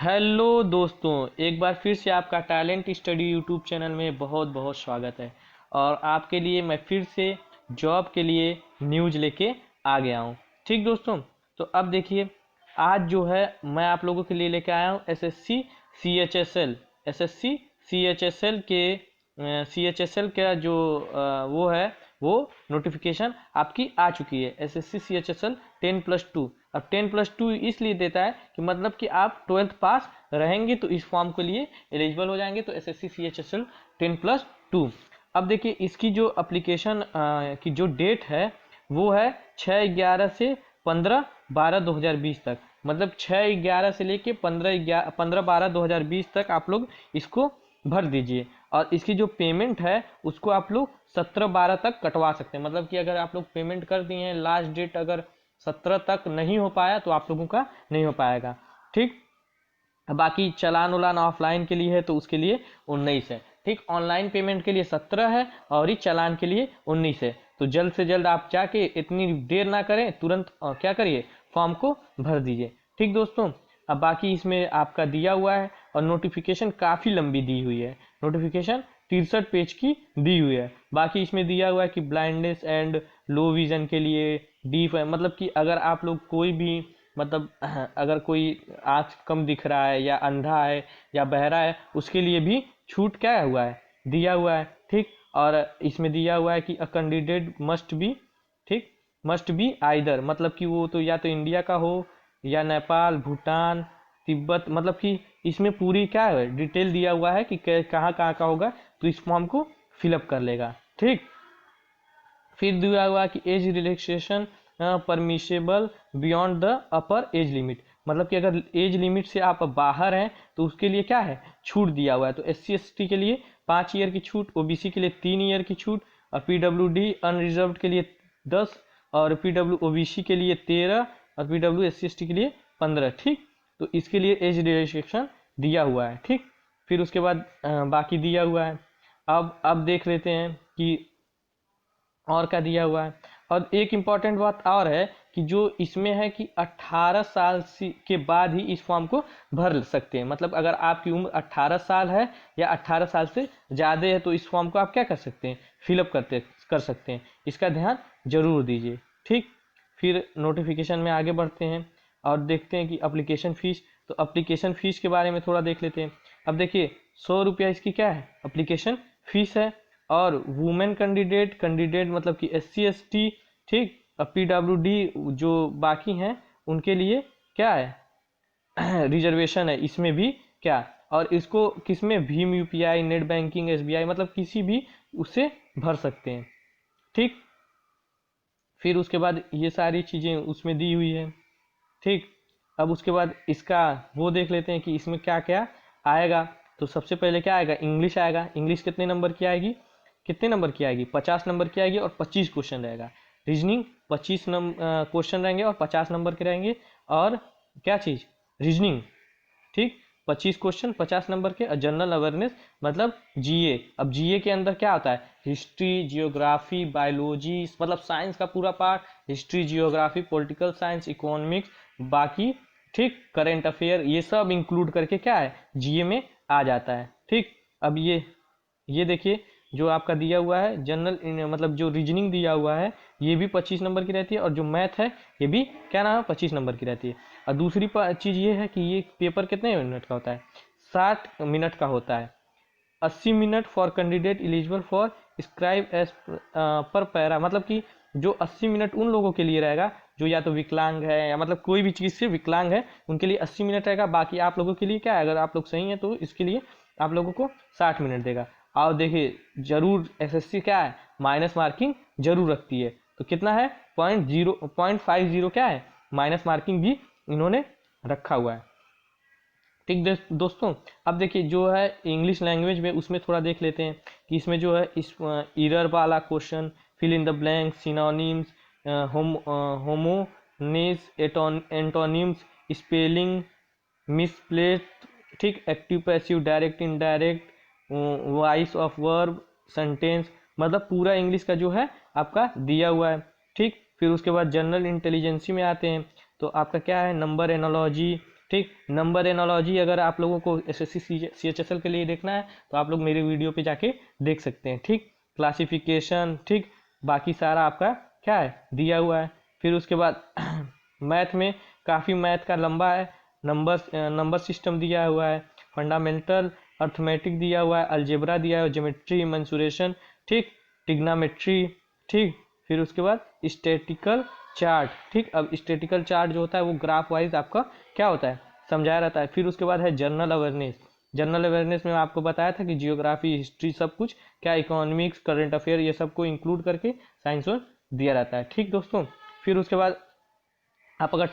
Hello दोस्तों, एक बार फिर से आपका टैलेंट स्टडी यूट्यूब चैनल में बहुत बहुत स्वागत है। और आपके लिए मैं फिर से जॉब के लिए न्यूज़ लेके आ गया हूँ। ठीक दोस्तों, तो अब देखिए, आज जो है मैं आप लोगों के लिए लेके आया हूँ सी एच एस एल का जो वो है, वो नोटिफिकेशन आपकी आ चुकी है। SSC C H S L 10+2। अब 10+2 इसलिए देता है कि मतलब कि आप 12th पास रहेंगे तो इस फॉर्म के लिए एलिजिबल हो जाएंगे। तो SSC C H S L 10+2। अब देखिए, इसकी जो अप्लीकेशन की जो डेट है वो है 6/11 से 15/12/2020 तक। मतलब 6/11 से लेके 15/12/2020 तक आप लोग इसको भर दीजिए। और इसकी जो पेमेंट है उसको आप लोग 17/12 तक कटवा सकते हैं। मतलब कि अगर आप लोग पेमेंट कर दिए हैं, लास्ट डेट अगर 17 तक नहीं हो पाया तो आप लोगों का नहीं हो पाएगा। ठीक, बाकी चलान उलान ऑफलाइन के लिए है तो उसके लिए 19 है। ठीक, ऑनलाइन पेमेंट के लिए 17 है और ही चलान के लिए 19 है। तो जल्द से जल्द आप जाके, इतनी देर ना करें, तुरंत क्या करिए, फॉर्म को भर दीजिए। ठीक दोस्तों, अब बाकी इसमें आपका दिया हुआ है और नोटिफिकेशन काफ़ी लंबी दी हुई है। नोटिफिकेशन 63 पेज की दी हुई है। बाकी इसमें दिया हुआ है कि ब्लाइंडनेस एंड लो विजन के लिए डीफ है। मतलब कि अगर आप लोग कोई भी, मतलब अगर कोई आँख कम दिख रहा है या अंधा है या बहरा है, उसके लिए भी छूट क्या हुआ है, दिया हुआ है। ठीक, और इसमें दिया हुआ है कि अ कैंडिडेट मस्ट बी, ठीक, मस्ट बी आइदर, मतलब कि वो तो या तो इंडिया का हो या नेपाल, भूटान, तिब्बत। मतलब कि इसमें पूरी क्या है, डिटेल दिया हुआ है कि कहाँ कहाँ का होगा, तो इस फॉर्म को फिलअप कर लेगा। ठीक, फिर दिया हुआ कि age relaxation permissible beyond the upper age limit. मतलब कि अगर एज लिमिट से आप बाहर हैं तो उसके लिए क्या है, छूट दिया हुआ है। तो SC ST के लिए 5 ईयर की छूट, OBC के लिए 3 ईयर की छूट, और PWD अनरिजर्व के लिए 10, और PW OBC के लिए 13, और PW SC ST के लिए 15। ठीक, तो इसके लिए एज रिलैक्सेशन दिया हुआ है। ठीक, फिर उसके बाद बाकी दिया हुआ है। अब देख लेते हैं कि और क्या दिया हुआ है। और एक इम्पॉर्टेंट बात और है कि जो इसमें है कि 18 साल के बाद ही इस फॉर्म को भर सकते हैं। मतलब अगर आपकी उम्र 18 साल है या 18 साल से ज़्यादा है तो इस फॉर्म को आप क्या कर सकते हैं, फिलअप कर सकते हैं। इसका ध्यान जरूर दीजिए। ठीक, फिर नोटिफिकेशन में आगे बढ़ते हैं और देखते हैं कि अप्लीकेशन फ़ीस। तो अप्लीकेशन फ़ीस के बारे में थोड़ा देख लेते हैं। अब देखिए, 100 रुपया इसकी क्या है, अप्लीकेशन फ़ीस है। और वुमेन कैंडिडेट मतलब कि SC ST, ठीक, और PWD जो बाकी हैं उनके लिए क्या है रिजर्वेशन है इसमें भी क्या। और इसको किसमें, Bhim UPI, net banking, SBI, मतलब किसी भी उससे भर सकते हैं। ठीक, फिर उसके बाद ये सारी चीज़ें उसमें दी हुई है। ठीक, अब उसके बाद इसका वो देख लेते हैं कि इसमें क्या क्या आएगा। तो सबसे पहले क्या आएगा, इंग्लिश आएगा। इंग्लिश कितने नंबर की आएगी, कितने नंबर की आएगी, 50 नंबर की आएगी और 25 क्वेश्चन रहेगा। रीजनिंग 25 क्वेश्चन रहेंगे और 50 नंबर के रहेंगे। और क्या चीज़, रीजनिंग, ठीक, 25 क्वेश्चन 50 नंबर के। और जनरल अवेयरनेस मतलब GA। अब GA के अंदर क्या होता है, हिस्ट्री, जियोग्राफी, बायोलॉजी, मतलब साइंस का पूरा part, history, geography, political science, economics, बाकी, ठीक, करंट अफेयर, ये सब इंक्लूड करके क्या है, GA में आ जाता है। ठीक, अब ये देखिए, जो आपका दिया हुआ है जनरल, मतलब जो रीजनिंग दिया हुआ है ये भी 25 नंबर की रहती है। और जो मैथ है ये भी क्या नाम है, 25 नंबर की रहती है। और दूसरी चीज़ ये है कि ये पेपर कितने मिनट का होता है, 60 मिनट का होता है। 80 minute for candidate eligible for scribe as per para. मतलब कि जो 80 मिनट उन लोगों के लिए रहेगा जो या तो विकलांग है या मतलब कोई भी चीज़ से विकलांग है, उनके लिए 80 मिनट रहेगा। बाकी आप लोगों के लिए क्या है, अगर आप लोग सही हैं तो इसके लिए आप लोगों को 60 मिनट देगा। और देखिए, जरूर SSC क्या है, माइनस मार्किंग जरूर रखती है। तो कितना है, 0.50 क्या है, माइनस मार्किंग भी इन्होंने रखा हुआ है। ठीक दोस्तों, अब देखिए जो है इंग्लिश लैंग्वेज में, उसमें थोड़ा देख लेते हैं कि इसमें जो है इस इरर वाला question, fill in the blank, synonyms, homonyms, antonyms, spelling misplaced, ठीक, active passive, direct indirect, voice of verb, sentence, मतलब पूरा इंग्लिश का जो है आपका दिया हुआ है। ठीक, फिर उसके बाद जनरल इंटेलिजेंसी में आते हैं। तो आपका क्या है, नंबर एनोलॉजी, ठीक, नंबर एनोलॉजी अगर आप लोगों को एसएससी सीएचएसएल के लिए देखना है तो आप लोग मेरे वीडियो पे जाके देख सकते हैं। ठीक, क्लासिफिकेशन, ठीक, बाकी सारा आपका क्या है दिया हुआ है। फिर उसके बाद मैथ में काफ़ी मैथ का लंबा है, नंबर सिस्टम दिया हुआ है, फंडामेंटल अर्थमेटिक दिया हुआ है, अलजेब्रा दिया है, ज्योमेट्री, मेंसुरेशन, ठीक, ट्रिग्नोमेट्री, ठीक, फिर उसके बाद स्टैटिकल चार्ट। ठीक, अब स्टैटिकल चार्ट जो होता है वो ग्राफ वाइज आपका क्या होता है समझाया रहता है। फिर उसके बाद है जनरल अवेयरनेस। जनरल अवेयरनेस में आपको बताया था कि जियोग्राफी, हिस्ट्री, सब कुछ क्या, इकोनॉमिक्स, करंट अफेयर, ये सब को इंक्लूड करके साइंस में दिया रहता है। ठीक दोस्तों, फिर उसके बाद आप अगर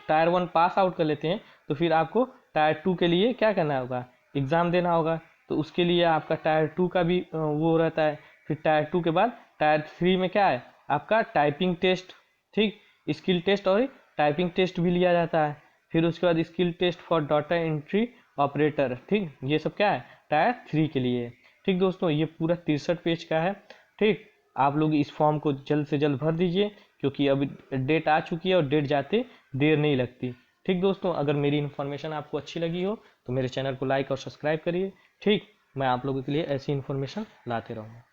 टायर 1 पास आउट कर लेते हैं तो फिर आपको टायर 2 के लिए क्या करना होगा, एग्ज़ाम देना होगा। तो उसके लिए आपका टायर 2 का भी वो रहता है। फिर टायर 2 के बाद टायर 3 में क्या है आपका टाइपिंग टेस्ट, ठीक, स्किल टेस्ट और टाइपिंग टेस्ट भी लिया जाता है। फिर उसके बाद skill test for data entry operator, ठीक, ये सब क्या है टायर 3 के लिए। ठीक दोस्तों, ये पूरा 63 पेज का है। ठीक, आप लोग इस फॉर्म को जल्द से जल्द भर दीजिए क्योंकि अभी डेट आ चुकी है और डेट जाते देर नहीं लगती। ठीक दोस्तों, अगर मेरी इन्फॉर्मेशन आपको अच्छी लगी हो तो मेरे चैनल को लाइक और सब्सक्राइब करिए। ठीक, मैं आप लोगों के लिए ऐसी इन्फॉर्मेशन लाते रहूँगा।